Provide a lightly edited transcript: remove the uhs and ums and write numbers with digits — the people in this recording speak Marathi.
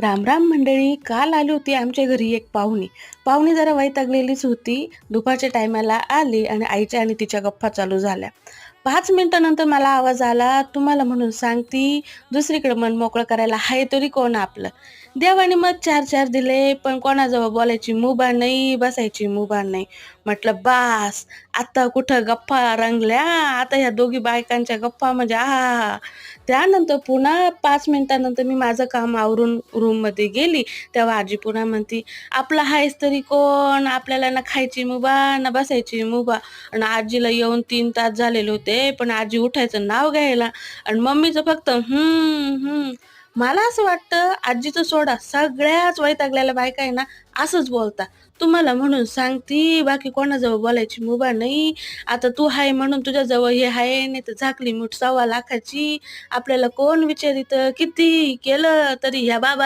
राम राम मंडळी. काल आली होती आमच्या घरी एक पाहुणी. पाहुणी जरा वैतागलेलीच होती. दुपारच्या टायमाला आली आणि आईच्या आणि तिच्या गप्पा चालू झाल्या. 5 मिनिटानंतर मला आवाज आला, तुम्हाला म्हणून सांगती, दुसरीकडे मन मोकळं करायला हाय तरी कोण आपलं. देवाने मग 4-4 दिले, पण कोणाजवळ बोलायची मुभा नाही, बसायची मुभा नाही. म्हटलं बास, आता कुठं गप्पा रंगल्या, आता ह्या दोघी बायकांच्या गप्पा म्हणजे आहाहा. त्यानंतर पुन्हा 5 मिनिटानंतर मी माझं काम आवरून रूममध्ये गेली, तेव्हा आजी पुन्हा म्हणती, आपलं आहेस तरी कोण, आपल्याला ना खायची मुभा ना बसायची मुभा. आणि आजीला येऊन 3 तास झालेले होते, पण आजी उठायचं नाव घ्यायला आणि मम्मीचं फक्त मला असं वाटतं आजीचं सोडा, सगळ्याच वैतागलेल्या बायका आहे ना असंच बोलता. तुम्हाला म्हणून सांगती, बाकी कोणाजवळ बोलायची मुभा नाही. आता तू आहे म्हणून तुझ्याजवळ हे आहे, नाही तर झाकली मूठ 1.25 लाखाची. आपल्याला कोण विचारितं, किती केलं तरी ह्या बाबा